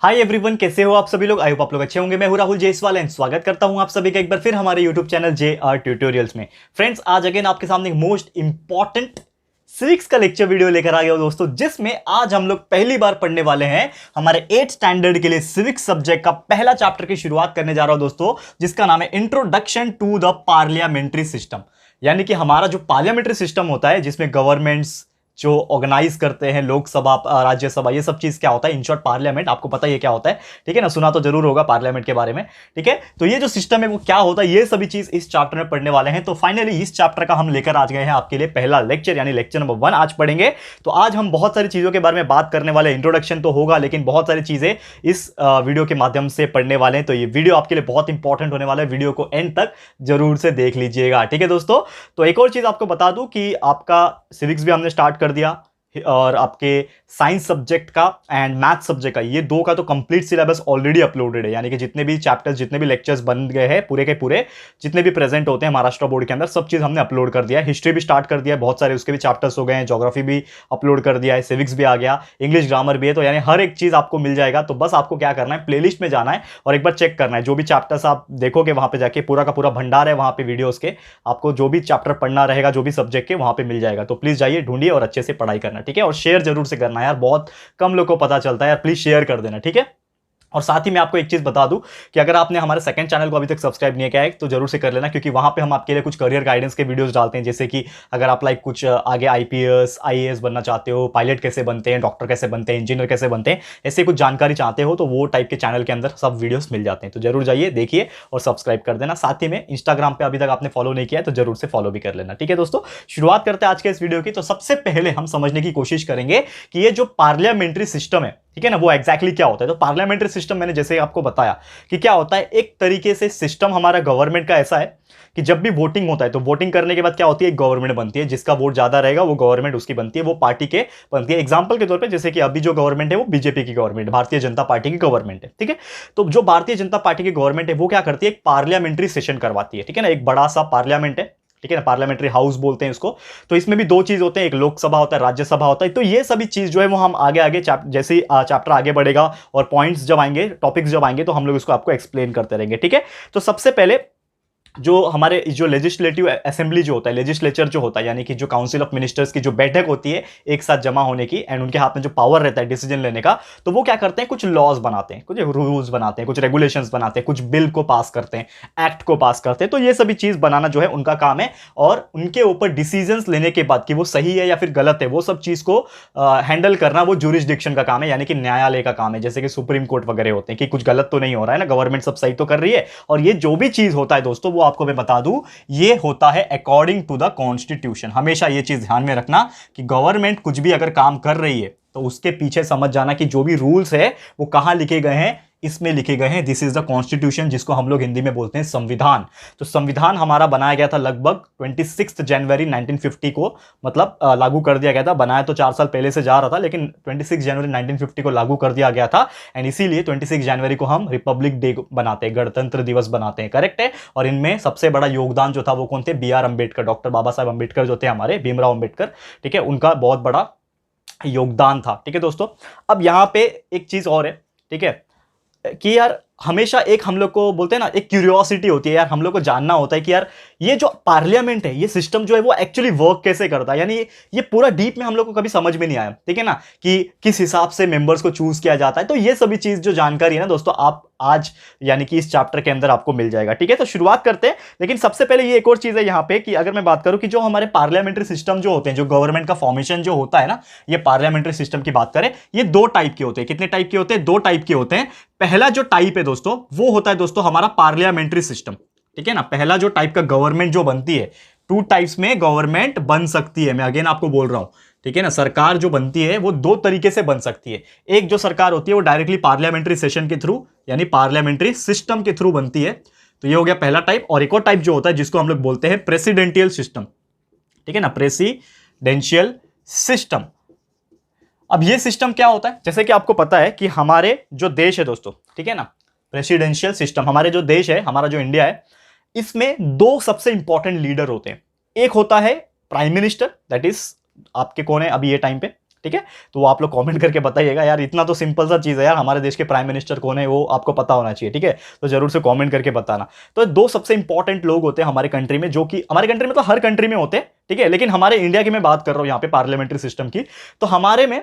Hi everyone, कैसे हो आप सभी लोग। आई होप आप लोग अच्छे होंगे। मैं हूं राहुल जयसवाल एंड स्वागत करता हूं आप सभी का एक बार फिर हमारे यूट्यूब चैनल JR ट्यूटोरियल्स में। फ्रेंड्स, आज अगेन आपके सामने एक मोस्ट इंपॉर्टेंट सिविक्स का लेक्चर वीडियो लेकर आ गया हूं दोस्तों, जिसमें आज हम लोग पहली बार पढ़ने वाले हैं हमारे 8th स्टैंडर्ड के लिए सिविक्स सब्जेक्ट का पहला चैप्टर की शुरुआत करने जा रहा हूं दोस्तों, जिसका नाम है introduction to the parliamentary system. यानी कि हमारा जो पार्लियामेंट्री सिस्टम होता है, जिसमें गवर्नमेंट्स जो ऑर्गेनाइज करते हैं, लोकसभा, राज्यसभा, ये सब चीज क्या होता है, इन शॉर्ट पार्लियामेंट। आपको पता है ये क्या होता है, ठीक है ना, सुना तो जरूर होगा पार्लियामेंट के बारे में, ठीक है। तो ये जो सिस्टम है वो क्या होता है, ये सभी चीज इस चैप्टर में पढ़ने वाले हैं। तो फाइनली इस चैप्टर का हम लेकर आ गए हैं आपके लिए पहला लेक्चर, यानी लेक्चर नंबर 1 आज पढ़ेंगे। तो आज हम बहुत सारी चीजों के बारे में बात करने वाले हैं। इंट्रोडक्शन तो होगा, लेकिन बहुत सारी चीजें इस वीडियो के माध्यम से पढ़ने वाले हैं। तो ये वीडियो आपके लिए बहुत इंपॉर्टेंट होने वाला है, वीडियो को एंड तक जरूर से देख लीजिएगा, ठीक है दोस्तों। तो एक और चीज आपको बता दूं कि आपका सिविक्स भी हमने स्टार्ट कर दिया, और आपके साइंस सब्जेक्ट का एंड मैथ सब्जेक्ट का, ये दो का तो कंप्लीट सिलेबस ऑलरेडी अपलोडेड है। यानी कि जितने भी चैप्टर्स, जितने भी लेक्चर्स बन गए हैं पूरे के पूरे, जितने भी प्रेजेंट होते हैं महाराष्ट्र बोर्ड के अंदर, सब चीज हमने अपलोड कर दिया है। हिस्ट्री भी स्टार्ट कर दिया है, बहुत सारे उसके भी चैप्टर्स हो गए हैं। ज्योग्राफी भी अपलोड कर दिया है, सिविक्स भी आ गया, इंग्लिश ग्रामर भी है। तो यानी हर एक चीज आपको मिल जाएगा। तो बस आपको क्या करना है, प्लेलिस्ट में जाना है और एक बार चेक करना है। जो भी चैप्टर्स आप देखोगे वहां पे जाके, पूरा का पूरा भंडार है वहां पे वीडियोस के, आपको जो भी चैप्टर पढ़ना रहेगा, जो भी सब्जेक्ट के, वहां पे मिल जाएगा। तो प्लीज जाइए, ढूंढिए और अच्छे से पढ़ाई करना, ठीक है। और शेयर जरूर से करना है यार, बहुत कम लोगों को पता चलता है यार, प्लीज शेयर कर देना, ठीक है। और साथ ही मैं आपको एक चीज बता दूं कि अगर आपने हमारे सेकंड चैनल को अभी तक सब्सक्राइब नहीं किया है तो जरूर से कर लेना, क्योंकि वहां पे हम आपके लिए कुछ करियर गाइडेंस के वीडियोस डालते हैं। जैसे कि अगर आप लाइक कुछ आगे IPS IAS बनना चाहते हो, पायलट कैसे बनते हैं, डॉक्टर कैसे बनते हैं, इंजीनियर कैसे बनते हैं, ऐसे कुछ जानकारी चाहते हो, तो वो टाइप के चैनल के अंदर सब वीडियोस मिल जाते हैं। तो जरूर जाइए, देखिए और सब्सक्राइब कर देना। साथ ही में इंस्टाग्राम पे अभी तक आपने फॉलो नहीं किया है तो जरूर से फॉलो भी कर लेना, ठीक है दोस्तों। शुरुआत करते हैं आज के इस वीडियो की। तो सबसे पहले हम समझने की कोशिश करेंगे कि ये जो पार्लियामेंट्री सिस्टम है, ठीक है ना, वो एग्जैक्टली क्या होता है। तो पार्लियामेंट्री सिस्टम मैंने जैसे आपको बताया कि क्या होता है, एक तरीके से सिस्टम हमारा गवर्नमेंट का ऐसा है कि जब भी वोटिंग होता है तो वोटिंग करने के बाद क्या होती है, एक गवर्नमेंट बनती है। जिसका वोट ज्यादा रहेगा वो गवर्नमेंट उसकी बनती है, वो पार्टी के बनती है। एग्जांपल के तौर पे जैसे कि अभी जो गवर्नमेंट है वो बीजेपी की गवर्नमेंट, भारतीय जनता पार्टी की गवर्नमेंट है, ठीक है। तो जो भारतीय जनता पार्टी की गवर्नमेंट है वो क्या करती है, एक पार्लियामेंट्री सेशन करवाती है, ठीक है ना। एक बड़ा सा पार्लियामेंट है, ठीक है ना, पार्लियामेंट्री हाउस बोलते हैं इसको। तो इसमें भी दो चीज होते हैं, एक लोकसभा होता है, राज्यसभा होता है। तो ये सभी चीज जो है वो हम आगे आगे जैसे चैप्टर आगे बढ़ेगा और पॉइंट्स जब आएंगे, टॉपिक्स जब आएंगे, तो हम लोग इसको आपको एक्सप्लेन करते रहेंगे, ठीक है। तो सबसे पहले जो हमारे जो लेजिस्लेटिव असेंबली जो होता है, लेजिस्लेचर जो होता है, यानी कि जो काउंसिल ऑफ मिनिस्टर्स की जो बैठक होती है एक साथ जमा होने की, एंड उनके हाथ में जो पावर रहता है डिसीजन लेने का, तो वो क्या करते हैं, कुछ लॉज बनाते हैं, कुछ रूल्स बनाते हैं, कुछ रेगुलेशंस बनाते हैं, कुछ बिल को पास करते हैं, एक्ट को पास करते हैं। तो ये सभी चीज बनाना जो है उनका काम है, और उनके ऊपर डिसीजंस लेने के बाद कि वो सही है या फिर गलत है, वो सब चीज को हैंडल करना वो ज्यूरिसडिक्शन का काम है, यानी कि न्यायालय का काम है। जैसे कि सुप्रीम कोर्ट वगैरह होते हैं कि कुछ गलत तो नहीं हो रहा है ना, गवर्नमेंट सब सही तो कर रही है। और ये जो भी चीज होता है दोस्तों, वो आपको मैं बता दूं, ये होता है अकॉर्डिंग टू द कॉन्स्टिट्यूशन। हमेशा ये चीज ध्यान में रखना कि गवर्नमेंट कुछ भी अगर काम कर रही है तो उसके पीछे समझ जाना कि जो भी रूल्स है वो कहां लिखे गए हैं, इसमें लिखे गए हैं। दिस इज द कॉन्स्टिट्यूशन, जिसको हम लोग हिंदी में बोलते हैं संविधान। तो संविधान हमारा बनाया गया था लगभग 26 जनवरी 1950 को, मतलब लागू कर दिया गया था। बनाया तो 4 साल पहले से जा रहा था, लेकिन 26 जनवरी 1950 को लागू कर दिया गया था। एंड इसीलिए 26 जनवरी को हम रिपब्लिक डे बनाते हैं, गणतंत्र दिवस बनाते हैं, करेक्ट है। और इनमें सबसे बड़ा योगदान जो था वो कौन थे, BR अम्बेडकर, डॉक्टर बाबा साहब अम्बेडकर जो थे हमारे, भीमराव अम्बेडकर, ठीक है, उनका बहुत बड़ा योगदान था, ठीक है दोस्तों। अब यहां पे एक चीज और है, ठीक है, कि यार हमेशा एक हम लोग को बोलते हैं ना, एक क्यूरियोसिटी होती है यार, हम लोग को जानना होता है कि यार ये जो पार्लियामेंट है, ये सिस्टम जो है वो एक्चुअली वर्क कैसे करता है। यानी ये पूरा डीप में हम लोग को कभी समझ में नहीं आया, ठीक है ना, कि किस हिसाब से मेंबर्स को चूज किया जाता है। तो ये सभी चीज जो जानकारी है ना दोस्तों, आप आज यानी कि इस चैप्टर के अंदर आपको मिल जाएगा, ठीक है। तो शुरुआत करते हैं, लेकिन सबसे पहले ये एक और चीज है यहाँ पे कि अगर मैं बात करूं कि जो हमारे पार्लियामेंट्री सिस्टम जो होते हैं, जो गवर्नमेंट का फॉर्मेशन जो होता है ना, ये पार्लियामेंट्री सिस्टम की बात करें, ये 2 टाइप के होते हैं। कितने टाइप के होते हैं, 2 टाइप के होते हैं। पहला जो टाइप है दोस्तों, वो होता है दोस्तों हमारा पार्लियामेंट्री सिस्टम, ठीक है ना। पहला जो टाइप का गवर्नमेंट जो बनती है, 2 टाइप्स में गवर्नमेंट बन सकती है, मैं अगेन आपको बोल रहा हूं, ठीक है ना। सरकार जो बनती है वो 2 तरीके से बन सकती है। एक जो सरकार होती है वो डायरेक्टली पार्लियामेंट्री सेशन के थ्रू, यानी पार्लियामेंट्री सिस्टम के थ्रू बनती है। तो ये हो गया पहला टाइप। और एक और टाइप जो होता है जिसको हम लोग बोलते हैं प्रेसिडेंशियल सिस्टम, ठीक है ना, प्रेसिडेंशियल सिस्टम। अब ये सिस्टम क्या होता है, जैसे कि आपको पता है कि हमारे जो देश है दोस्तों, ठीक है ना, प्रेसिडेंशियल सिस्टम, हमारे जो देश है, हमारा जो इंडिया है, इसमें 2 सबसे इंपॉर्टेंट लीडर होते हैं। एक होता है प्राइम मिनिस्टर, दैट इज आपके कौन है अभी ये टाइम पे, ठीक है, तो वो आप लोग कमेंट करके बताइएगा यार, इतना तो सिंपल सा चीज़ है यार, हमारे देश के प्राइम मिनिस्टर कौन है वो आपको पता होना चाहिए, ठीक है, तो जरूर से कमेंट करके बताना। तो दो सबसे इंपॉर्टेंट लोग होते हैं हमारे कंट्री में, जो कि हमारे कंट्री में तो हर कंट्री में होते हैं, ठीक है, लेकिन हमारे इंडिया की मैं बात कर रहा हूं यहां पे पार्लियामेंट्री सिस्टम की। तो हमारे में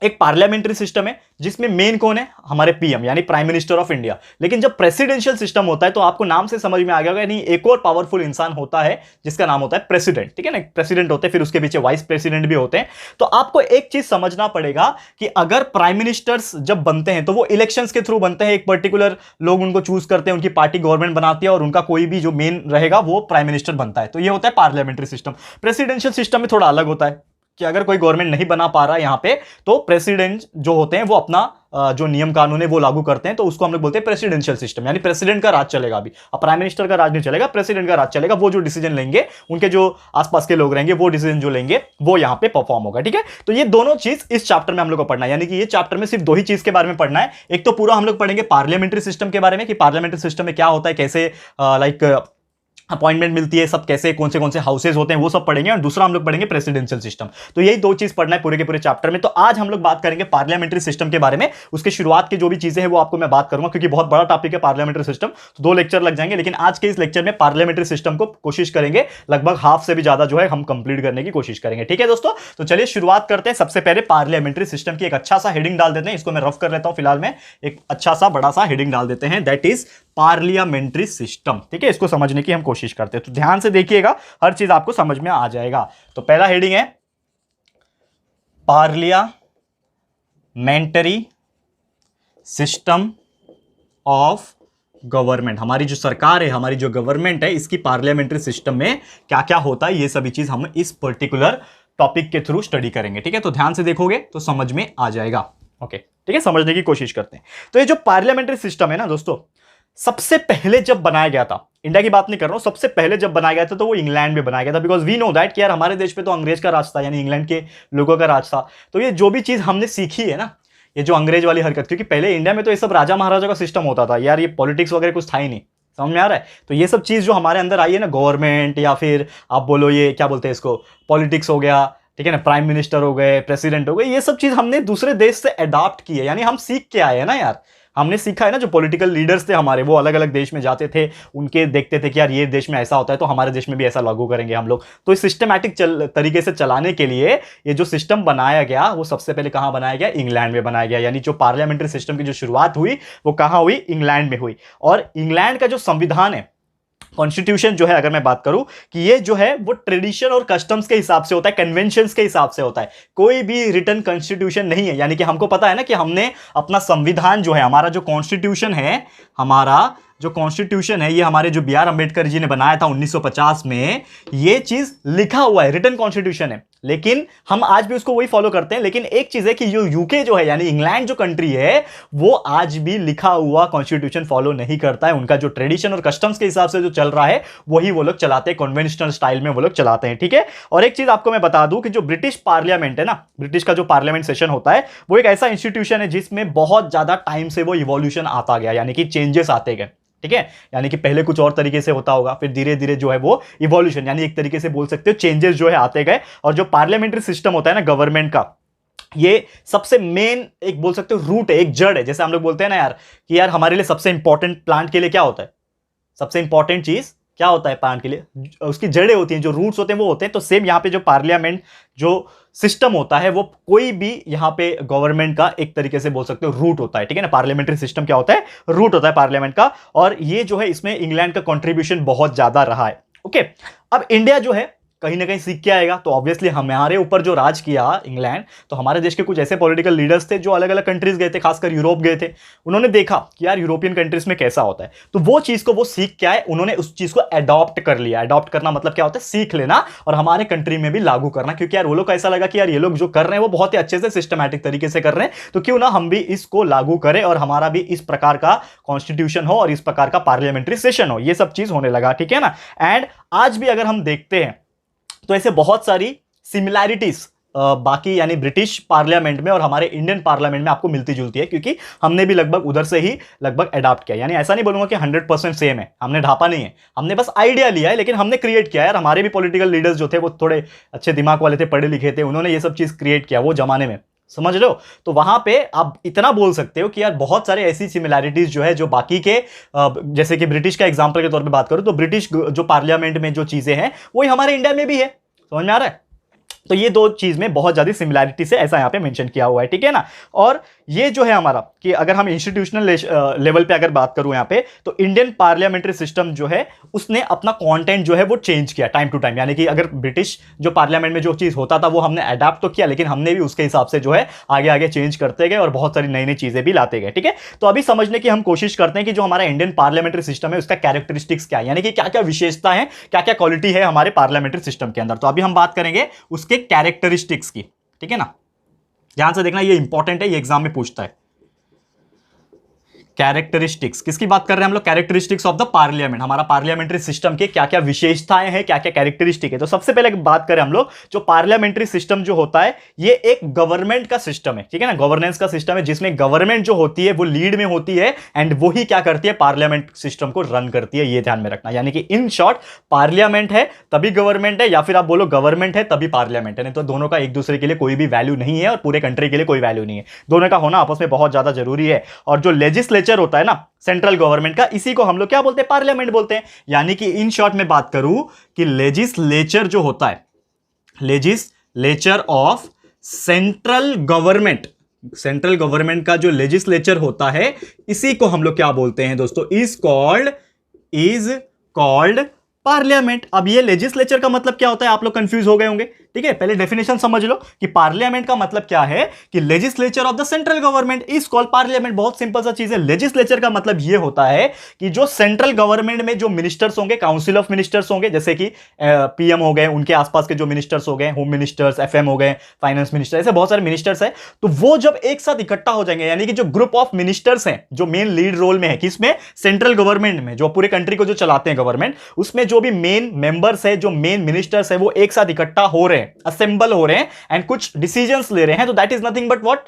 एक पार्लियामेंट्री सिस्टम है जिसमें मेन कौन है, हमारे पीएम यानी प्राइम मिनिस्टर ऑफ इंडिया। लेकिन जब प्रेसिडेंशियल सिस्टम होता है तो आपको नाम से समझ में आ गया होगा, नहीं एक और पावरफुल इंसान होता है जिसका नाम होता है प्रेसिडेंट, ठीक है ना, प्रेसिडेंट होते हैं, फिर उसके पीछे वाइस प्रेसिडेंट भी होते हैं। तो आपको एक चीज समझना पड़ेगा कि अगर प्राइम मिनिस्टर्स जब बनते हैं तो वो इलेक्शंस के थ्रू बनते हैं, एक पर्टिकुलर लोग उनको चूज करते हैं, उनकी पार्टी गवर्नमेंट बनाती है और उनका कोई भी जो मेन रहेगा वो प्राइम मिनिस्टर बनता है। तो ये होता है पार्लियामेंट्री सिस्टम। प्रेसिडेंशियल सिस्टम में थोड़ा अलग होता है कि अगर कोई गवर्नमेंट नहीं बना पा रहा यहां पे तो प्रेसिडेंट जो होते हैं वो अपना जो नियम कानून है वो लागू करते हैं, तो उसको हम लोग बोलते हैं प्रेसिडेंशियल सिस्टम, यानी प्रेसिडेंट का राज चलेगा। अभी अब प्राइम मिनिस्टर का राज नहीं चलेगा, प्रेसिडेंट का राज चलेगा। वो जो डिसीजन लेंगे, उनके जो आसपास के लोग रहेंगे वो डिसीजन जो लेंगे वो यहां पे परफॉर्म होगा, ठीक है। तो ये दोनों चीज इस चैप्टर में हम लोग को पढ़ना है, यानी कि ये चैप्टर में सिर्फ दो ही चीज के बारे में पढ़ना है। एक तो पूरा हम लोग पढ़ेंगे पार्लियामेंट्री सिस्टम के बारे में कि पार्लियामेंट्री सिस्टम में क्या होता है, कैसे अपॉइंटमेंट मिलती है, सब कैसे कौन से हाउसेज होते हैं वो सब पढ़ेंगे, और दूसरा हम लोग पढ़ेंगे प्रेसिडेंशियल सिस्टम। तो यही दो चीज पढ़ना है पूरे के पूरे चैप्टर में। तो आज हम लोग बात करेंगे पार्लियामेंट्री सिस्टम के बारे में, उसके शुरुआत की जो भी चीजें हैं वो आपको मैं बात करूंगा, क्योंकि बहुत बड़ा टॉपिक है पार्लियामेंट्री सिस्टम, तो 2 लेक्चर लग जाएंगे। लेकिन आज के इस लेक्चर में पार्लियामेंट्री सिस्टम को कोशिश करेंगे लगभग हाफ से भी ज्यादा जो है हम कंप्लीट करने की कोशिश करेंगे, ठीक है दोस्तों। तो चलिए शुरुआत करते हैं। सबसे पहले पार्लियामेंट्री सिस्टम की एक अच्छा सा हेडिंग डाल देते हैं, इसको मैं रफ कर लेता हूं फिलहाल में, एक अच्छा सा बड़ा सा हेडिंग डाल देते हैं, दैट इज पार्लियामेंट्री सिस्टम, ठीक है। इसको समझने की हम कोशिश करते हैं, तो ध्यान से देखिएगा, हर चीज आपको समझ में आ जाएगा। तो पहला हेडिंग है पार्लियामेंट्री सिस्टम ऑफ गवर्नमेंट। हमारी जो सरकार है, हमारी जो गवर्नमेंट है, इसकी पार्लियामेंट्री सिस्टम में क्या क्या होता है, ये सभी चीज हम इस पर्टिकुलर टॉपिक के थ्रू स्टडी करेंगे, ठीक है। तो ध्यान से देखोगे तो समझ में आ जाएगा, ओके, ठीक है। समझने की कोशिश करते हैं। तो ये जो पार्लियामेंट्री सिस्टम है ना दोस्तों, सबसे पहले जब बनाया गया था, इंडिया की बात नहीं कर रहा हूं, सबसे पहले जब बनाया गया था तो वो इंग्लैंड में बनाया गया था, बिकॉज वी नो दैट कि यार हमारे देश पे तो अंग्रेज का राज था, यानी इंग्लैंड के लोगों का राज था। तो ये जो भी चीज हमने सीखी है ना, ये जो अंग्रेज वाली हरकत, क्योंकि पहले इंडिया में तो ये सब राजा महाराजा का सिस्टम होता था यार, ये पॉलिटिक्स वगैरह कुछ था ही नहीं, समझ में आ रहा है। तो ये सब चीज जो हमारे अंदर आई है ना, गवर्नमेंट या फिर आप बोलो ये क्या बोलते हैं इसको, पॉलिटिक्स हो गया, ठीक है ना, प्राइम मिनिस्टर हो गए, प्रेसिडेंट हो गए, ये सब चीज हमने दूसरे देश से अडॉप्ट की है, यानी हम सीख के आए हैं ना यार। हमने सीखा है ना, जो पॉलिटिकल लीडर्स थे हमारे, वो अलग अलग देश में जाते थे, उनके देखते थे कि यार ये देश में ऐसा होता है तो हमारे देश में भी ऐसा लागू करेंगे हम लोग। तो इस सिस्टमैटिक तरीके से चलाने के लिए ये जो सिस्टम बनाया गया वो सबसे पहले कहां बनाया गया, इंग्लैंड में बनाया गया। यानी जो पार्लियामेंट्री सिस्टम की जो शुरुआत हुई वो कहां हुई, इंग्लैंड में हुई। और इंग्लैंड का जो संविधान है, कॉन्स्टिट्यूशन जो है, अगर मैं बात करूं कि ये जो है वो ट्रेडिशन और कस्टम्स के हिसाब से होता है, कन्वेंशंस के हिसाब से होता है, कोई भी रिटन कॉन्स्टिट्यूशन नहीं है। यानी कि हमको पता है ना कि हमने अपना संविधान जो है, हमारा जो कॉन्स्टिट्यूशन है, हमारा जो कॉन्स्टिट्यूशन है, ये हमारे जो B.R. अंबेडकर जी ने बनाया था 1950 में, ये चीज लिखा हुआ है, रिटन कॉन्स्टिट्यूशन है, लेकिन हम आज भी उसको वही फॉलो करते हैं। लेकिन एक चीज है कि जो यूके जो है, यानी इंग्लैंड जो कंट्री है, वो आज भी लिखा हुआ कॉन्स्टिट्यूशन फॉलो नहीं करता है। उनका जो ट्रेडिशन और कस्टम्स के हिसाब से जो चल रहा है वही वो लोग चलाते हैं, कन्वेंशनल स्टाइल में वो लोग चलाते हैं, ठीक है। और एक चीज आपको मैं बता दूं कि जो ब्रिटिश पार्लियामेंट है ना, ब्रिटिश का जो पार्लियामेंट सेशन होता है, वो एक ऐसा इंस्टीट्यूशन है जिसमें बहुत ज्यादा टाइम से वो इवोल्यूशन आता गया, यानी कि चेंजेस आते गए, ठीक है। यानी कि पहले कुछ और तरीके से होता होगा, फिर धीरे धीरे जो है वो इवोल्यूशन, यानी एक तरीके से बोल सकते हो चेंजेस जो है आते गए। और जो पार्लियामेंट्री सिस्टम होता है ना गवर्नमेंट का, ये सबसे मेन एक बोल सकते हो रूट है, एक जड़ है। जैसे हम लोग बोलते हैं ना यार कि यार हमारे लिए सबसे इंपॉर्टेंट प्लांट के लिए क्या होता है, सबसे इंपॉर्टेंट चीज क्या होता है प्लांट के लिए, उसकी जड़ें होती हैं, जो रूट्स होते हैं वो होते हैं। तो सेम यहां पे जो पार्लियामेंट जो सिस्टम होता है, वो कोई भी यहां पे गवर्नमेंट का एक तरीके से बोल सकते हो रूट होता है, ठीक है ना। पार्लियामेंट्री सिस्टम क्या होता है, रूट होता है पार्लियामेंट का। और ये जो है, इसमें इंग्लैंड का कंट्रीब्यूशन बहुत ज्यादा रहा है, ओके। अब इंडिया जो है कहीं ना कहीं सीख के आएगा, तो ऑब्वियसली हमारे ऊपर जो राज किया इंग्लैंड, तो हमारे देश के कुछ ऐसे पॉलिटिकल लीडर्स थे जो अलग अलग कंट्रीज गए थे, खासकर यूरोप गए थे। उन्होंने देखा कि यार यूरोपियन कंट्रीज में कैसा होता है, तो वो चीज को वो सीख के आए, उन्होंने उस चीज को अडॉप्ट कर लिया। अडॉप्ट करना मतलब क्या होता है, सीख लेना और हमारे कंट्री में भी लागू करना, क्योंकि यार वो लोग को ऐसा लगा कि यार ये लोग जो कर रहे हैं वो बहुत ही अच्छे से सिस्टमैटिक तरीके से कर रहे हैं, तो क्यों ना हम भी इसको लागू करें और हमारा भी इस प्रकार का कॉन्स्टिट्यूशन हो और इस प्रकार का पार्लियामेंट्री सेशन हो। ये सब चीज होने लगा, ठीक है ना। एंड आज भी अगर हम देखते हैं तो ऐसे बहुत सारी सिमिलैरिटीज बाकी यानी ब्रिटिश पार्लियामेंट में और हमारे इंडियन पार्लियामेंट में आपको मिलती जुलती है, क्योंकि हमने भी लगभग उधर से ही लगभग अडॉप्ट किया। यानी ऐसा नहीं बोलूंगा कि 100% सेम है, हमने ढापा नहीं है, हमने बस आइडिया लिया है, लेकिन हमने क्रिएट किया है। यार हमारे भी पॉलिटिकल लीडर्स जो थे वो थोड़े अच्छे दिमाग वाले थे, पढ़े लिखे थे, उन्होंने ये सब चीज क्रिएट किया वो जमाने में, समझ रहे हो। तो वहां पे आप इतना बोल सकते हो कि यार बहुत सारे ऐसी सिमिलैरिटीज जो है जो बाकी के, जैसे कि ब्रिटिश का एग्जांपल के तौर पे बात करूं तो ब्रिटिश जो पार्लियामेंट में जो चीजें हैं वही हमारे इंडिया में भी है, समझ में आ रहा है। तो ये दो चीज में बहुत ज्यादा सिमिलैरिटी से ऐसा यहां पे मेंशन किया हुआ है, ठीक है ना। और ये जो है हमारा कि अगर हम इंस्टीट्यूशनल लेवल पे अगर बात करूं यहां पे, तो इंडियन पार्लियामेंट्री सिस्टम जो है उसने अपना कंटेंट जो है वो चेंज किया टाइम टू टाइम। यानी कि अगर ब्रिटिश जो पार्लियामेंट में जो चीज होता था वो हमने अडॉप्ट तो किया, लेकिन हमने भी उसके हिसाब से जो है आगे आगे चेंज करते गए और बहुत सारी नई नई चीजें भी लाते गए, ठीक है। तो अभी समझने की हम कोशिश करते हैं कि जो हमारा इंडियन पार्लियामेंट्री सिस्टम है उसका कैरेक्टरिस्टिक्स क्या है, यानी कि क्या क्या विशेषता है, क्या क्या क्वालिटी है हमारे पार्लियामेंट्री सिस्टम के अंदर। तो अभी हम बात करेंगे उसके कैरेक्टरिस्टिक्स की, ठीक है ना। ध्यान से देखना, ये इंपॉर्टेंट है, ये एग्जाम में पूछता है। कैरेक्टरिस्टिक्स किसकी बात कर रहे हैं हम लोग? कैरेक्टरिस्टिक्स ऑफ द पार्लियामेंट, हमारा पार्लियामेंट्री सिस्टम के क्या क्या विशेषताएं हैं, क्या क्या कैरेक्टरिस्टिक है। तो सबसे पहले बात करें हम लोग, जो पार्लियामेंट्री सिस्टम जो होता है ये एक गवर्नमेंट का सिस्टम है, ठीक है ना, गवर्नेंस का सिस्टम है, जिसमें गवर्नमेंट जो होती है वो लीड में होती है एंड वही क्या करती है, पार्लियामेंट सिस्टम को रन करती है। ये ध्यान में रखना, यानी कि इन शॉर्ट पार्लियामेंट है तभी गवर्नमेंट है, या फिर आप बोलो गवर्नमेंट है तभी पार्लियामेंट है, नहीं तो दोनों का एक दूसरे के लिए कोई भी वैल्यू नहीं है और पूरे कंट्री के लिए कोई वैल्यू नहीं है। दोनों का होना आपस में बहुत ज्यादा जरूरी है। और जो लेजिस्लेचर होता है ना सेंट्रल गवर्नमेंट का, इसी को हम लोग क्या बोलते हैं, पार्लियामेंट बोलते हैं। यानी कि इन शॉर्ट में बात करूं कि लेजिस्लेचर जो होता है, legislature of central government, central government का जो लेजिस्लेचर होता है इसी को हम लोग क्या बोलते हैं दोस्तों, इज कॉल्ड पार्लियामेंट। अब ये लेजिस्लेचर का मतलब क्या होता है, आप लोग कंफ्यूज हो गए होंगे, ठीक है। पहले डेफिनेशन समझ लो कि पार्लियामेंट का मतलब क्या है, कि legislature of the central government is called parliament. बहुत सिंपल सा चीज है। लेजिस्लेचर का मतलब ये होता है कि जो सेंट्रल गवर्नमेंट में जो मिनिस्टर्स होंगे, काउंसिल ऑफ मिनिस्टर्स होंगे, जैसे कि पीएम हो गए, उनके आसपास के जो मिनिस्टर्स हो गए, होम मिनिस्टर्स, एफएम हो गए, फाइनेंस मिनिस्टर, ऐसे बहुत सारे मिनिस्टर्स है। तो वो जब एक साथ इकट्ठा हो जाएंगे, यानी कि जो ग्रुप ऑफ मिनिस्टर्स हैं जो मेन लीड रोल में है, किसमें, सेंट्रल गवर्नमेंट में, जो पूरे कंट्री को जो चलाते हैं गवर्नमेंट, उसमें जो भी मेन मेंबर्स है, जो मेन मिनिस्टर्स है, वो एक साथ इकट्ठा हो रहे हैं, असेंबल हो रहे हैं एंड कुछ डिसीजंस ले रहे हैं। तो that is nothing but what,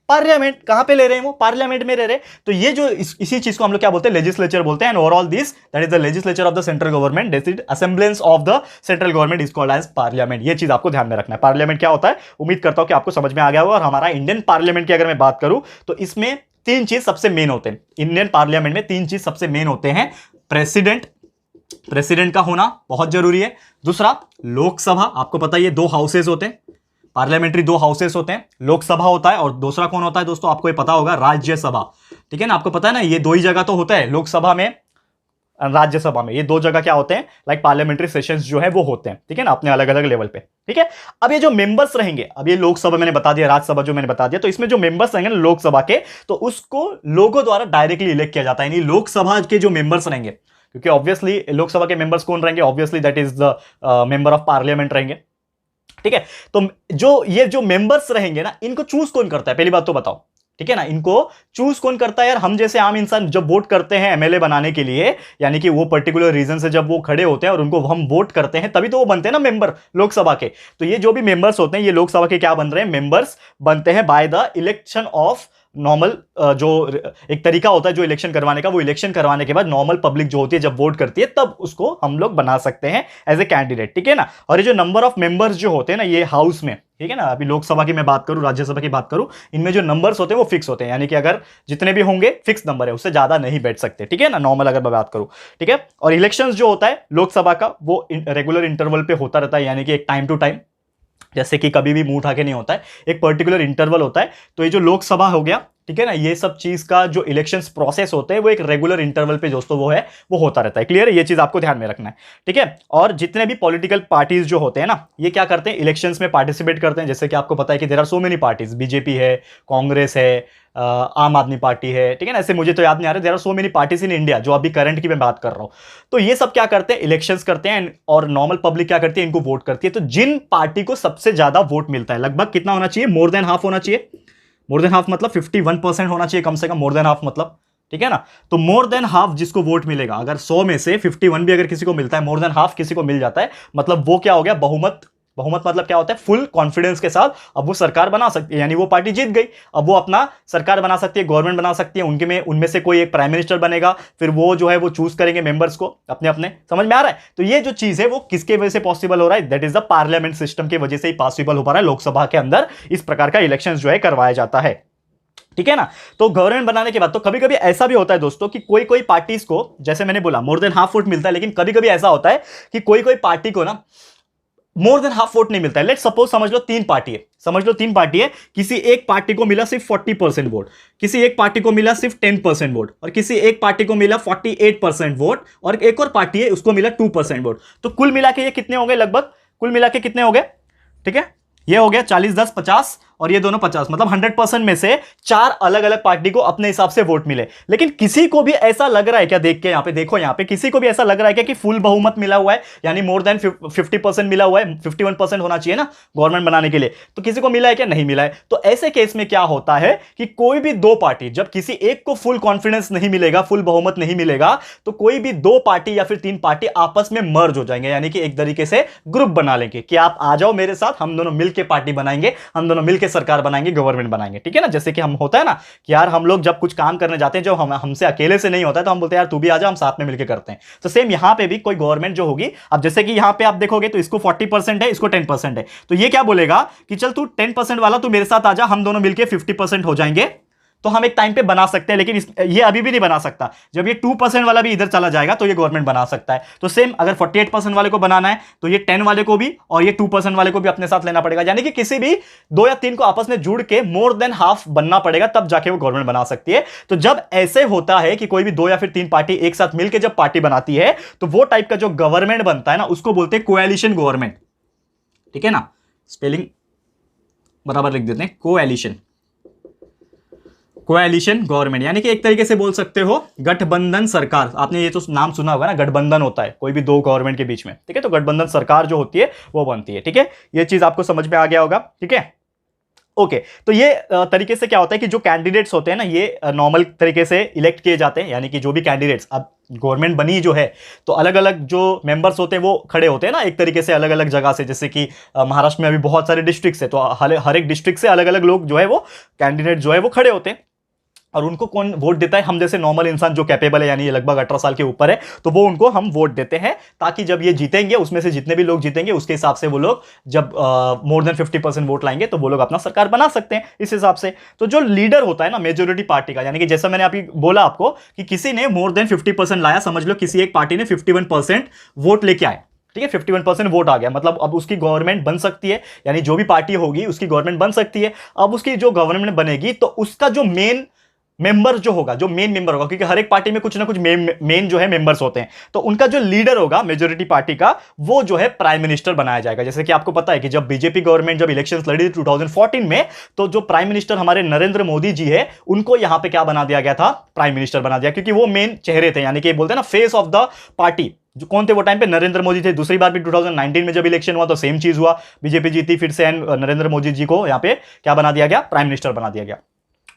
parliament. कहां पे ले रहे हैं वो, पार्लियामेंट में ले रहे हैं। तो ये जो इसी चीज को हम लोग क्या बोलते हैं, लेजिस्लेचर बोलते हैं। And overall this that is the legislature of the central government, that is assemblance of the central government is called as parliament. ये चीज आपको ध्यान में रखना है। पार्लियामेंट क्या होता है, उम्मीद करता हूं कि आपको समझ में आ गया होगा। और हमारा इंडियन पार्लियामेंट की अगर मैं बात करूं तो इसमें तीन चीज सबसे मेन होते हैं। इंडियन पार्लियामेंट में तीन चीज सबसे मेन होते हैं। प्रेसिडेंट का होना बहुत जरूरी है। दूसरा, लोकसभा, आपको पता है ये दो हाउसेस होते हैं, पार्लियामेंट्री दो हाउसेस होते हैं, लोकसभा होता है और दूसरा कौन होता है दोस्तों, आपको ये पता होगा, राज्यसभा, ठीक है ना। आपको पता है ना, ये दो ही जगह तो होता है, लोकसभा में, राज्यसभा में, ये दो जगह क्या होते हैं, लाइक पार्लियामेंट्री सेशंस जो है वो होते हैं, ठीक है ना, अपने अलग अलग लेवल पे, ठीक है। अब ये जो मेंबर्स रहेंगे, अब ये लोकसभा मैंने बता दिया, राज्यसभा जो मैंने बता दिया, तो इसमें जो मेंबर्स रहेंगे ना लोकसभा के, तो उसको लोगों द्वारा डायरेक्टली इलेक्ट किया जाता है। यानी लोकसभा के जो मेंबर्स रहेंगे, क्योंकि ऑब्वियसली लोकसभा के मेंबर्स कौन रहेंगे, obviously that is the member of parliament रहेंगे, ठीक है। तो जो मेंबर्स रहेंगे ना, इनको चूज कौन करता है, पहली बात तो बताओ, ठीक है ना। इनको चूज कौन करता है यार, हम जैसे आम इंसान जब वोट करते हैं एमएलए बनाने के लिए, यानी कि वो पर्टिकुलर रीजन से जब वो खड़े होते हैं और उनको हम वोट करते हैं, तभी तो वो बनते हैं ना मेंबर लोकसभा के। तो ये जो भी मेंबर्स होते हैं, ये लोकसभा के क्या बन रहे हैं, मेंबर्स बनते हैं by the election of normal, जो एक तरीका होता है जो इलेक्शन करवाने का, वो इलेक्शन करवाने के बाद नॉर्मल पब्लिक जो होती है जब वोट करती है, तब उसको हम लोग बना सकते हैं एज ए कैंडिडेट, ठीक है ना। और ये जो नंबर ऑफ मेंबर्स जो होते हैं ना ये हाउस में, ठीक है ना, अभी लोकसभा की मैं बात करूं, राज्यसभा की बात करूं, इनमें जो नंबर्स होते हैं वो फिक्स होते हैं, यानी कि अगर जितने भी होंगे फिक्स नंबर है, उससे ज्यादा नहीं बैठ सकते, ठीक है ना, नॉर्मल अगर मैं बात करूं, ठीक है। और इलेक्शंस जो होता है लोकसभा का, वो रेगुलर इंटरवल पे होता रहता है, यानी कि एक टाइम टू टाइम, जैसे कि कभी भी मुंह उठा के नहीं होता है, एक पर्टिकुलर इंटरवल होता है। तो ये जो लोकसभा हो गया, ठीक है ना, ये सब चीज का जो इलेक्शंस प्रोसेस होते हैं वो एक रेगुलर इंटरवल पे दोस्तों वो है, वो होता रहता है। क्लियर है, ये चीज आपको ध्यान में रखना है, ठीक है। और जितने भी पॉलिटिकल पार्टीज जो होते हैं ना, ये क्या करते हैं, इलेक्शंस में पार्टिसिपेट करते हैं। जैसे कि आपको पता है कि there are so many parties, BJP है, कांग्रेस है, आम आदमी पार्टी है, ठीक है ना, ऐसे मुझे तो याद नहीं आ रहा, there are so many parties in India, जो अभी करंट की मैं बात कर रहा हूं। तो ये सब क्या करते हैं, इलेक्शंस करते हैं और नॉर्मल पब्लिक क्या करती है, इनको वोट करती है। तो जिन पार्टी को सबसे ज्यादा वोट मिलता है, लगभग कितना होना चाहिए, मोर देन हाफ होना चाहिए, मोर देन हाफ मतलब 51% होना चाहिए कम से कम, मोर देन हाफ मतलब, ठीक है ना। तो मोर देन हाफ जिसको वोट मिलेगा, अगर 100 में से 51 भी अगर किसी को मिलता है, मोर देन हाफ किसी को मिल जाता है, मतलब वो क्या हो गया, बहुमत बहुमत मतलब क्या होता है, फुल कॉन्फिडेंस के साथ अब वो सरकार बना सकती है, यानी वो पार्टी जीत गई, अब वो अपना सरकार बना सकती है, गवर्नमेंट बना सकती है, उनमें से कोई एक प्राइम मिनिस्टर बनेगा, फिर वो जो है वो चूज करेंगे मेंबर्स को अपने अपने। समझ में आ रहा है? तो ये जो चीज है वो किसके वजह से पॉसिबल हो रहा है, that is the parliament system की वजह से ही पॉसिबल हो पा रहा है। लोकसभा के अंदर इस प्रकार का इलेक्शन जो है करवाया जाता है, ठीक है ना। तो गवर्नमेंट बनाने के बाद तो कभी कभी ऐसा भी होता है दोस्तों कि कोई कोई पार्टीज को, जैसे मैंने बोला मोर देन हाफ वोट मिलता है, लेकिन कभी कभी ऐसा होता है कि कोई कोई पार्टी को ना मोर देन हाफ वोट नहीं मिलता है। लेट सपोज समझ लो तीन पार्टी है, किसी एक पार्टी को मिला सिर्फ 40% वोट, किसी एक पार्टी को मिला सिर्फ 10% वोट, और किसी एक पार्टी को मिला 48% वोट, और एक और पार्टी है उसको मिला 2% वोट। तो कुल मिला के ये कितने हो गए, लगभग कुल मिला के कितने हो गए, ठीक है, ये हो गया 40-10-50, और ये दोनों 50, मतलब 100% में से 4 अलग अलग पार्टी को अपने हिसाब से वोट मिले। लेकिन किसी को भी ऐसा लग रहा है क्या, देख के यहां पे देखो, यहां पे किसी को भी ऐसा लग रहा है क्या कि फुल बहुमत मिला हुआ है, यानी मोर देन 50% मिला हुआ है, 51% होना चाहिए ना गवर्नमेंट बनाने के लिए, तो किसी को मिला है क्या, नहीं मिला है। तो ऐसे केस में क्या होता है कि कोई भी दो पार्टी, जब किसी एक को फुल कॉन्फिडेंस नहीं मिलेगा, फुल बहुमत नहीं मिलेगा, तो कोई भी दो पार्टी या फिर 3 पार्टी आपस में मर्ज हो जाएंगे, यानी कि एक तरीके से ग्रुप बना लेंगे कि आप आ जाओ मेरे साथ, हम दोनों मिलकर पार्टी बनाएंगे, हम दोनों मिलकर सरकार बनाएंगे, गवर्नमेंट बनाएंगे, ठीक है ना। जैसे कि हम होता है ना कि यार हम लोग जब कुछ काम करने जाते हैं, जो हमसे अकेले से नहीं होता है, तो हम बोलते हैं यार तू भी आ जा, हम साथ में मिलकर करते हैं। तो सेम यहां पे भी कोई गवर्नमेंट जो होगी, अब जैसे कि यहां पे आप देखोगे तो इसको 40% है, इसको 10% है, तो ये क्या बोलेगा कि चल तू 10% वाला तू मेरे साथ आ जा, हम दोनों मिलकर 50% हो जाएंगे, तो हम एक टाइम पे बना सकते हैं। लेकिन ये अभी भी नहीं बना सकता, जब ये 2% वाला भी इधर चला जाएगा तो ये गवर्नमेंट बना सकता है। तो सेम अगर 48% वाले को बनाना है तो ये 10 वाले को भी और ये 2% वाले को भी अपने साथ लेना पड़ेगा, यानी कि किसी भी 2 या 3 को आपस में जुड़ के मोर देन हाफ बनना पड़ेगा, तब जाके वो गवर्नमेंट बना सकती है। तो जब ऐसे होता है कि कोई भी 2 या फिर 3 पार्टी एक साथ मिलकर जब पार्टी बनाती है, तो वो टाइप का जो गवर्नमेंट बनता है ना, उसको बोलते हैं कोएलिशन गवर्नमेंट, ठीक है ना। स्पेलिंग बराबर लिख देते हैं, कोएलिशन गवर्नमेंट, यानी कि एक तरीके से बोल सकते हो गठबंधन सरकार। आपने ये तो नाम सुना होगा ना, गठबंधन होता है कोई भी दो गवर्नमेंट के बीच में, ठीक है। तो गठबंधन सरकार जो होती है वो बनती है, ठीक है। ये चीज आपको समझ में आ गया होगा, ठीक है, ओके। तो ये तरीके से क्या होता है कि जो कैंडिडेट्स होते हैं ना, ये नॉर्मल तरीके से इलेक्ट किए जाते हैं, यानी कि जो भी कैंडिडेट्स, अब गवर्नमेंट बनी जो है तो अलग अलग जो मेंबर्स होते हैं वो खड़े होते हैं ना एक तरीके से अलग अलग जगह से। जैसे कि महाराष्ट्र में अभी बहुत सारे डिस्ट्रिक्ट्स है, तो हर एक डिस्ट्रिक्ट से अलग अलग लोग जो है वो कैंडिडेट जो है वो खड़े होते हैं, और उनको कौन वोट देता है, हम जैसे नॉर्मल इंसान जो कैपेबल है, यानी ये लगभग 18 साल के ऊपर है, तो वो उनको हम वोट देते हैं, ताकि जब ये जीतेंगे, उसमें से जितने भी लोग जीतेंगे उसके हिसाब से वो लोग जब मोर देन 50% वोट लाएंगे तो वो लोग अपना सरकार बना सकते हैं इस हिसाब से। तो जो लीडर होता है ना मेजोरिटी पार्टी का, यानी कि जैसा मैंने अभी बोला आपको कि किसी ने मोर देन 50% लाया, समझ लो किसी एक पार्टी ने 51% वोट लेके आए, ठीक है, 51% वोट आ गया, मतलब अब उसकी गवर्नमेंट बन सकती है, यानी जो भी पार्टी होगी उसकी गवर्नमेंट बन सकती है। अब उसकी जो गवर्नमेंट बनेगी तो उसका जो मेन मेंबर जो होगा, जो मेन मेंबर होगा, क्योंकि हर एक पार्टी में कुछ ना कुछ मेन जो है मेंबर्स होते हैं, तो उनका जो लीडर होगा मेजोरिटी पार्टी का, वो जो है प्राइम मिनिस्टर बनाया जाएगा। जैसे कि आपको पता है कि जब बीजेपी गवर्नमेंट जब इलेक्शंस लड़ी थी 2014 में, तो जो प्राइम मिनिस्टर हमारे नरेंद्र मोदी जी है, उनको यहां पे क्या बना दिया गया था, प्राइम मिनिस्टर बना दिया, क्योंकि वो मेन चेहरे थे, यानी कि बोलते हैं ना फेस ऑफ द पार्टी। जो कौन थे वो टाइम पे, नरेंद्र मोदी थे। दूसरी बार भी 2019 में जब इलेक्शन हुआ तो सेम चीज हुआ, बीजेपी जीती फिर से, एंड नरेंद्र मोदी जी को यहां पे क्या बना दिया गया, प्राइम मिनिस्टर बना दिया गया।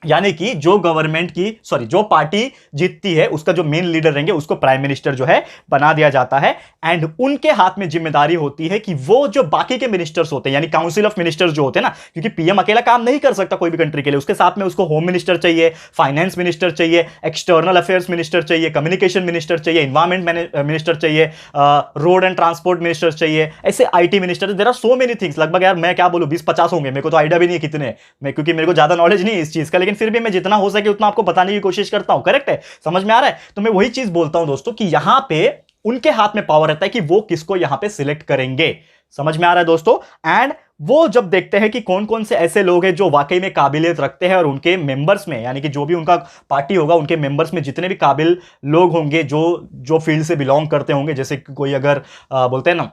यानी कि जो गवर्नमेंट की जो पार्टी जीतती है उसका जो मेन लीडर रहेंगे उसको प्राइम मिनिस्टर जो है बना दिया जाता है, एंड उनके हाथ में जिम्मेदारी होती है कि वो जो बाकी के मिनिस्टर्स होते हैं, यानी काउंसिल ऑफ मिनिस्टर्स जो होते हैं ना, क्योंकि पीएम अकेला काम नहीं कर सकता कोई भी कंट्री के लिए, उसके साथ में उसको होम मिनिस्टर चाहिए, फाइनेंस मिनिस्टर चाहिए, एक्सटर्नल अफेयर्स मिनिस्टर चाहिए, कम्युनिकेशन मिनिस्टर चाहिए, इन्वायरमेंट मिनिस्टर चाहिए, रोड एंड ट्रांसपोर्ट मिनिस्टर चाहिए, ऐसे IT minister, there are so many things. लगभग यार मैं क्या बोलूं 20-50 होंगे, मेरे को तो आइडिया भी नहीं है कितने, क्योंकि मेरे को ज्यादा नॉलेज नहीं है इस चीज का, लेकिन फिर भी मैं जितना हो सके उतना आपको बताने की कोशिश करता हूं, करेक्ट है, समझ में आ रहा है। तो मैं वही चीज बोलता हूं दोस्तों कि यहां पे उनके हाथ में पावर रहता है कि वो किसको यहां पे सिलेक्ट करेंगे, समझ में आ रहा है दोस्तों। एंड वो जब देखते हैं कि कौन कौन से ऐसे लोग हैं जो वाकई में काबिलियत रखते हैं, और उनके मेंबर्स में, यानी कि जो भी उनका पार्टी होगा उनके मेंबर्स में जितने भी काबिल लोग होंगे, जो फील्ड से बिलोंग करते होंगे, जैसे कोई अगर बोलते हैं ना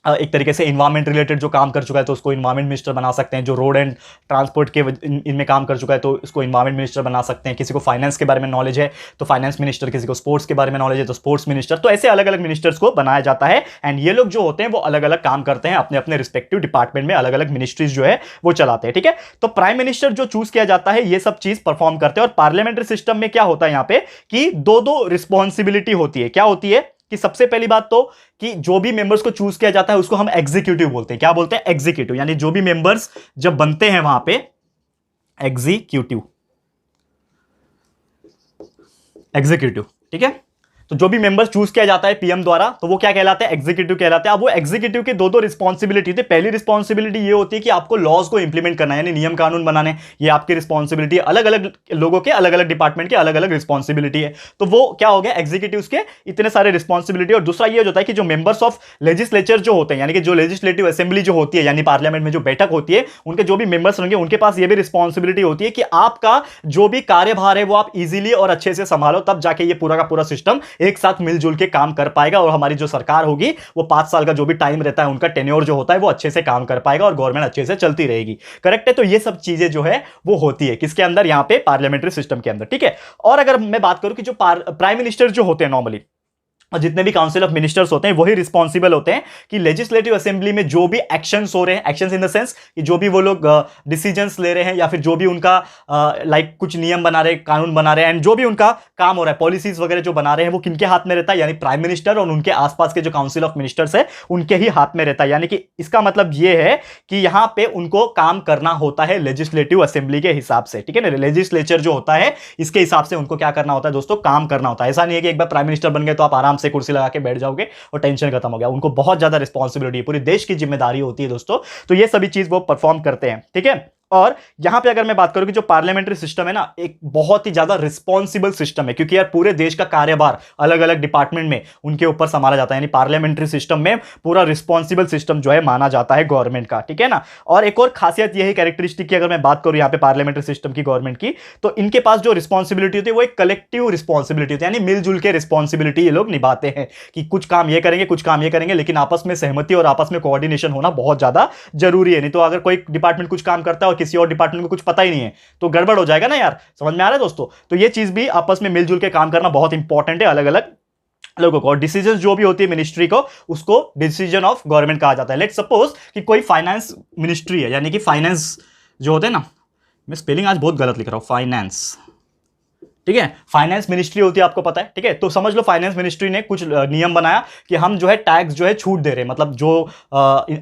एक तरीके से इन्वायरमेंट रिलेटेड जो काम कर चुका है तो उसको इन्वायरमेंट मिनिस्टर बना सकते हैं, जो रोड एंड ट्रांसपोर्ट के इनमें काम कर चुका है तो उसको इन्वायरमेंट मिनिस्टर बना सकते हैं, किसी को फाइनेंस के बारे में नॉलेज है तो फाइनेंस मिनिस्टर, किसी को स्पोर्ट्स के बारे में नॉलेज है तो स्पोर्ट्स मिनिस्टर। तो ऐसे अलग अलग मिनिस्टर्स को बनाया जाता है, एंड ये लोग जो होते हैं वो अलग अलग काम करते हैं, अपने अपने रिस्पेक्टिव डिपार्टमेंट में अलग अलग मिनिस्ट्रीज जो है वो चलाते हैं, ठीक है। तो प्राइम मिनिस्टर जो चूज किया जाता है ये सब चीज परफॉर्म करते हैं। और पार्लियामेंट्री सिस्टम में क्या होता है यहाँ पे कि दो रिस्पॉन्सिबिलिटी होती है, क्या होती है कि सबसे पहली बात तो कि जो भी मेंबर्स को चूज किया जाता है उसको हम एग्जीक्यूटिव बोलते हैं। क्या बोलते हैं? एग्जीक्यूटिव। यानी जो भी मेंबर्स जब बनते हैं वहां पे, एग्जीक्यूटिव, एग्जीक्यूटिव, ठीक है। तो जो भी मेंबर्स चूज किया जाता है पीएम द्वारा, तो वो क्या कहलाते हैं? एग्जीक्यूटिव कहलाते हैं। अब वो एग्जीक्यूटिव की दो रिस्पॉन्सिबिलिटी थी। पहली रिस्पॉन्सिबिलिटी ये होती है कि आपको लॉज को इंप्लीमेंट करना है, यानी नियम कानून बनाने, ये आपकी रिस्पॉन्सिबिलिटी है। अलग अलग लोगों के अलग अलग डिपार्टमेंट के अलग अलग रिस्पॉन्सिबिलिटी है। तो वो क्या हो गया? एग्जीक्यूटिव के इतने सारे रिस्पॉन्सिबिलिटी। और दूसरा ये होता है कि जो मेंबर्स ऑफ लेजिस्लेचर जो होते हैं, यानी कि जो लेजिस्लेटिव असेंबली जो होती है, यानी पार्लियामेंट में जो बैठक होती है, उनके जो भी मेंबर्स होंगे उनके पास ये भी रिस्पॉन्सिबिलिटी होती है कि आपका जो भी कार्यभार है वो आप इजीली और अच्छे से संभालो, तब जाके ये पूरा का पूरा सिस्टम एक साथ मिलजुल के काम कर पाएगा और हमारी जो सरकार होगी वो 5 साल का जो भी टाइम रहता है उनका टेन्योर जो होता है वो अच्छे से काम कर पाएगा और गवर्नमेंट अच्छे से चलती रहेगी। करेक्ट है? तो ये सब चीजें जो है वो होती है किसके अंदर? यहां पे पार्लियामेंट्री सिस्टम के अंदर, ठीक है। और अगर मैं बात करूं कि जो प्राइम मिनिस्टर जो होते हैं नॉर्मली, और जितने भी काउंसिल ऑफ मिनिस्टर्स होते हैं वही रिस्पॉन्सिबल होते हैं कि लेजिस्लेटिव असेंबली में जो भी एक्शंस हो रहे हैं, एक्शंस इन द सेंस कि जो भी वो लोग डिसीजंस ले रहे हैं या फिर जो भी उनका लाइक कुछ नियम बना रहे हैं, कानून बना रहे हैं, एंड जो भी उनका काम हो रहा है, पॉलिसीज वगैरह जो बना रहे हैं, वो किनके हाथ में रहता है? यानी प्राइम मिनिस्टर और उनके आसपास के जो काउंसिल ऑफ मिनिस्टर्स है उनके ही हाथ में रहता है। यानी कि इसका मतलब ये है कि यहां पे उनको काम करना होता है लेजिस्लेटिव असेंबली के हिसाब से, ठीक है ना। लेजिस्लेचर जो होता है इसके हिसाब से उनको क्या करना होता है दोस्तों? काम करना होता है। ऐसा नहीं है कि एक बार प्राइम मिनिस्टर बन गए तो आप आराम से कुर्सी लगा के बैठ जाओगे और टेंशन खत्म हो गया। उनको बहुत ज्यादा रिस्पॉन्सिबिलिटी है, पूरे देश की जिम्मेदारी होती है दोस्तों। तो ये सभी चीज वो परफॉर्म करते हैं, ठीक है। और यहां पे अगर मैं बात करूं कि जो पार्लियामेंट्री सिस्टम है ना, एक बहुत ही ज्यादा रिस्पॉन्सिबल सिस्टम है, क्योंकि यार पूरे देश का कार्यभार अलग अलग डिपार्टमेंट में उनके ऊपर संभाला जाता है। यानी पार्लियामेंट्री सिस्टम में पूरा रिस्पॉन्सिबल सिस्टम जो है माना जाता है गवर्नमेंट का, ठीक है ना। और एक और खासियत यही कैरेक्टरिस्टिक की अगर मैं बात करूं यहां पे पार्लियामेंट्री सिस्टम की, गवर्नमेंट की, तो इनके पास जो रिस्पॉन्सिबिलिटी होती है वो एक कलेक्टिव रिस्पॉन्सिबिलिटी होती है, यानी मिलजुल के रिस्पॉन्सिबिलिटी ये लोग निभाते हैं कि कुछ काम ये करेंगे, कुछ काम ये करेंगे, लेकिन आपस में सहमति और आपस में कोऑर्डिनेशन होना बहुत ज्यादा जरूरी है। नहीं तो अगर कोई डिपार्टमेंट कुछ काम करता है और किसी और डिपार्टमेंट को कुछ पता ही नहीं है तो गड़बड़ हो जाएगा ना यार। समझ में आ रहा है दोस्तों? तो ये चीज भी आपस में मिलजुल के काम करना बहुत इंपॉर्टेंट है अलग अलग लोगों को। और डिसीजन जो भी होती है मिनिस्ट्री को, उसको डिसीजन ऑफ गवर्नमेंट कहा जाता है। लेट्स सपोज कि कोई फाइनेंस मिनिस्ट्री है, यानी कि फाइनेंस जो होते हैं ना, मैं स्पेलिंग आज बहुत गलत लिख रहा हूं, फाइनेंस, ठीक है, फाइनेंस मिनिस्ट्री होती है, आपको पता है, ठीक है। तो समझ लो फाइनेंस मिनिस्ट्री ने कुछ नियम बनाया कि हम जो है टैक्स जो है छूट दे रहे हैं, मतलब जो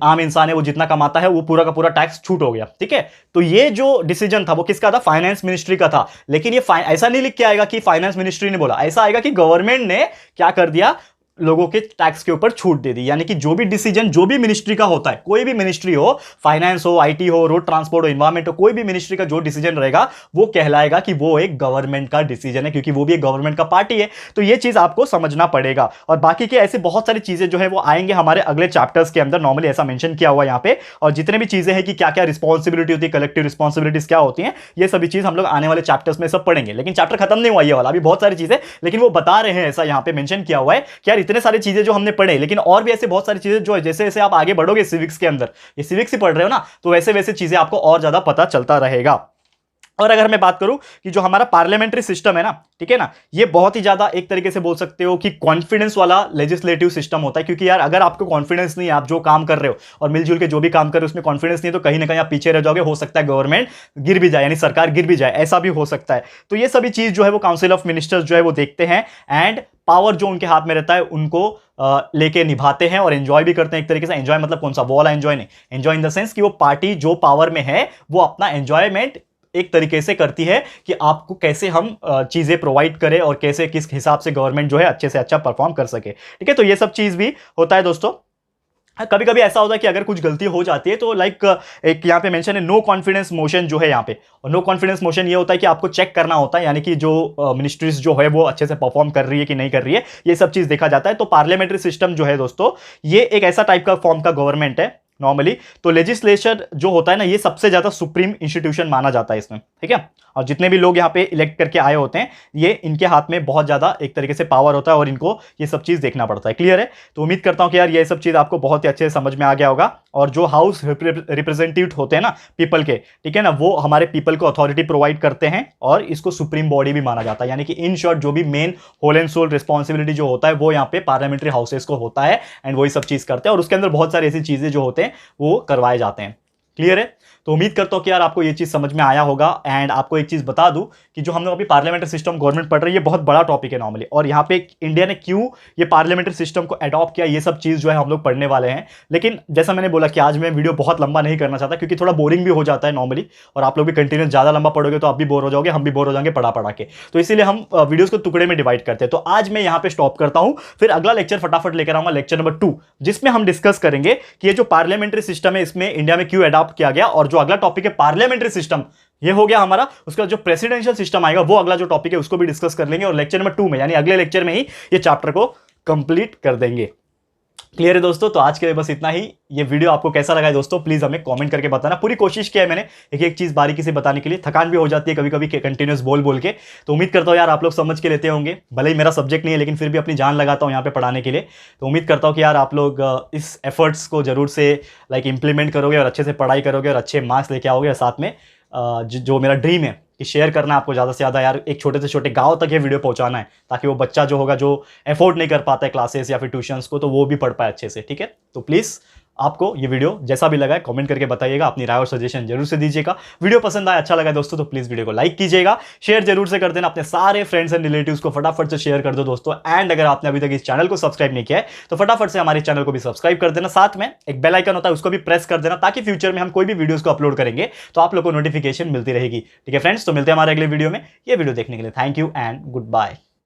आम इंसान है वो जितना कमाता है वो पूरा का पूरा टैक्स छूट हो गया, ठीक है। तो ये जो डिसीजन था वो किसका था? फाइनेंस मिनिस्ट्री का था। लेकिन ये ऐसा नहीं लिख के आएगा कि फाइनेंस मिनिस्ट्री ने बोला, ऐसा आएगा कि गवर्नमेंट ने क्या कर दिया? लोगों के टैक्स के ऊपर छूट दे दी। यानी कि जो भी डिसीजन जो भी मिनिस्ट्री का होता है, कोई भी मिनिस्ट्री हो, फाइनेंस हो, आईटी हो, रोड ट्रांसपोर्ट हो, एनवायरमेंट हो, कोई भी मिनिस्ट्री का जो डिसीजन रहेगा वो कहलाएगा कि वो एक गवर्नमेंट का डिसीजन है, क्योंकि वो भी एक गवर्नमेंट का पार्टी है। तो ये चीज आपको समझना पड़ेगा। और बाकी के ऐसे बहुत सारी चीजें जो है वो आएंगे हमारे अगले चैप्टर्स के अंदर, नॉर्मली ऐसा मेंशन किया हुआ यहाँ पे। और जितने भी चीजें हैं कि क्या क्या रिस्पॉन्सिबिलिटी होती है, कलेक्टिव रिस्पॉन्सिबिलिटीज क्या होती हैं, ये सभी चीज हम लोग आने वाले चैप्टर्स में सब पढ़ेंगे। लेकिन चैप्टर खत्म नहीं हुआ ये वाला, अभी बहुत सारी चीजें, लेकिन वो बता रहे हैं, ऐसा यहाँ पे मेंशन किया हुआ है कि यार इतने सारी चीजें जो हमने पढ़े, लेकिन और भी ऐसे बहुत सारी चीजें जो है, जैसे जैसे आप आगे बढ़ोगे सिविक्स के अंदर, ये सिविक्स ही पढ़ रहे हो ना, तो वैसे वैसे चीजें आपको और ज्यादा पता चलता रहेगा। और अगर मैं बात करूं कि जो हमारा पार्लियामेंट्री सिस्टम है ना, ठीक है ना, ये बहुत ही ज्यादा एक तरीके से बोल सकते हो कि कॉन्फिडेंस वाला लेजिस्लेटिव सिस्टम होता है। क्योंकि यार अगर आपको कॉन्फिडेंस नहीं है, आप जो काम कर रहे हो और मिलजुल के जो भी काम कर रहे हो उसमें कॉन्फिडेंस नहीं है, तो कहीं ना कहीं आप पीछे रह जाओगे। हो सकता है गवर्नमेंट गिर भी जाए, यानी सरकार गिर भी जाए, ऐसा भी हो सकता है। तो ये सभी चीज जो है वो काउंसिल ऑफ मिनिस्टर्स जो है वो देखते हैं, एंड पावर जो उनके हाथ में रहता है उनको लेके निभाते हैं और एंजॉय भी करते हैं एक तरीके से। एंजॉय मतलब कौन सा? वो वाला एंजॉय नहीं, एंजॉय इन द सेंस कि वो पार्टी जो पावर में है वो अपना एंजॉयमेंट एक तरीके से करती है कि आपको कैसे हम चीजें प्रोवाइड करें और कैसे किस हिसाब से गवर्नमेंट जो है अच्छे से अच्छा परफॉर्म कर सके, ठीक है। तो ये सब चीज भी होता है दोस्तों। कभी कभी ऐसा होता है कि अगर कुछ गलती हो जाती है तो लाइक एक यहाँ पे मेंशन है नो कॉन्फिडेंस मोशन जो है यहाँ पे। और नो कॉन्फिडेंस मोशन ये होता है कि आपको चेक करना होता है, यानी कि जो मिनिस्ट्रीज जो है वो अच्छे से परफॉर्म कर रही है कि नहीं कर रही है, ये सब चीज देखा जाता है। तो पार्लियामेंट्री सिस्टम जो है दोस्तों, ये एक ऐसा टाइप का फॉर्म का गवर्नमेंट है नॉर्मली। तो लेजिस्लेचर जो होता है ना, ये सबसे ज्यादा सुप्रीम इंस्टीट्यूशन माना जाता है इसमें, ठीक है। और जितने भी लोग यहाँ पे इलेक्ट करके आए होते हैं, ये इनके हाथ में बहुत ज्यादा एक तरीके से पावर होता है और इनको ये सब चीज देखना पड़ता है। क्लियर है? तो उम्मीद करता हूं कि यार ये सब चीज आपको बहुत ही अच्छे से समझ में आ गया होगा। और जो हाउस रिप्रेजेंटेटिव होते हैं ना पीपल के, ठीक है ना, वो हमारे पीपल को अथॉरिटी प्रोवाइड करते हैं और इसको सुप्रीम बॉडी भी माना जाता है। यानी कि इन शॉर्ट जो भी main whole and sole responsibility जो होता है वो यहाँ पे पार्लियामेंट्री हाउसेस को होता है, एंड वही सब चीज करते हैं। और उसके अंदर बहुत सारी ऐसी चीजें जो होते हैं वो करवाए जाते हैं। क्लियर है? तो उम्मीद करता हूं कि यार आपको ये चीज समझ में आया होगा। एंड आपको एक चीज बता दूं कि जो हम लोग अभी पार्लियामेंट्री सिस्टम गवर्नमेंट पढ़ रही है, बहुत बड़ा टॉपिक है नॉर्मली, और यहाँ पे इंडिया ने क्यों ये पार्लियामेंट्री सिस्टम को अडॉप्ट किया, ये सब चीज जो है हम लोग पढ़ने वाले हैं। लेकिन जैसा मैंने बोला कि आज मैं वीडियो बहुत लंबा नहीं करना चाहता, क्योंकि थोड़ा बोरिंग भी हो जाता है नॉर्मली, और आप लोग भी कंटिन्यूस ज्यादा लंबा पढ़ोगे तो आप भी बोर हो जाओगे, हम भी बोर हो जाएंगे पढ़ा पढ़ा के। तो इसीलिए हम वीडियोस को टुकड़े में डिवाइड करते हैं। तो आज मैं यहाँ पे स्टॉप करता हूं, फिर अगला लेक्चर फटाफट लेकर आऊंगा, लेक्चर नंबर 2, जिसमें हम डिस्कस करेंगे कि ये जो पार्लियामेंट्री सिस्टम है इसमें इंडिया में क्यों अडॉप्ट किया गया, और जो अगला टॉपिक है पार्लियामेंट्री सिस्टम, ये हो गया हमारा। उसका जो प्रेसिडेंशियल सिस्टम आएगा वो अगला जो टॉपिक है उसको भी डिस्कस कर लेंगे, और लेक्चर नंबर 2 में यानी अगले लेक्चर में ही ये चैप्टर को कंप्लीट कर देंगे। क्लियर है दोस्तों? तो आज के लिए बस इतना ही। ये वीडियो आपको कैसा लगा है दोस्तों, प्लीज हमें कमेंट करके बताना। पूरी कोशिश किया है मैंने एक एक चीज बारीकी से बताने के लिए, थकान भी हो जाती है कभी कभी कंटिन्यूस बोल बोल के। तो उम्मीद करता हूँ यार आप लोग समझ के लेते होंगे, भले ही मेरा सब्जेक्ट नहीं है लेकिन फिर भी अपनी जान लगाता हूँ यहाँ पे पढ़ाने के लिए। तो उम्मीद करता हूँ कि यार आप लोग इस एफर्ट्स को जरूर से इंप्लीमेंट करोगे और अच्छे से पढ़ाई करोगे और अच्छे मार्क्स लेके आओगे। और साथ में जो मेरा ड्रीम है कि शेयर करना आपको ज़्यादा से ज़्यादा यार, एक छोटे से छोटे गांव तक ये वीडियो पहुंचाना है, ताकि वो बच्चा जो होगा जो अफोर्ड नहीं कर पाता है क्लासेस या फिर ट्यूशंस को, तो वो भी पढ़ पाए अच्छे से। ठीक है? तो प्लीज़ आपको ये वीडियो जैसा भी लगा है कमेंट करके बताइएगा, अपनी राय और सजेशन जरूर से दीजिएगा। वीडियो पसंद आया, अच्छा लगा दोस्तों, तो प्लीज़ वीडियो को लाइक कीजिएगा, शेयर जरूर से कर देना, अपने सारे फ्रेंड्स एंड रिलेटिव्स को फटाफट से शेयर कर दो दोस्तों। एंड अगर आपने अभी तक इस चैनल को सब्सक्राइब नहीं किया है तो फटाफट से हमारे चैनल को भी सब्सक्राइब कर देना, साथ में एक बेल आइकन होता है उसको भी प्रेस कर देना, ताकि फ्यूचर में हम कोई भी वीडियोस को अपलोड करेंगे तो आप लोग को नोटिफिकेशन मिलती रहेगी। ठीक है फ्रेंड्स? तो मिलते हैं हमारे अगले वीडियो में। ये वीडियो देखने के लिए thank you and good bye.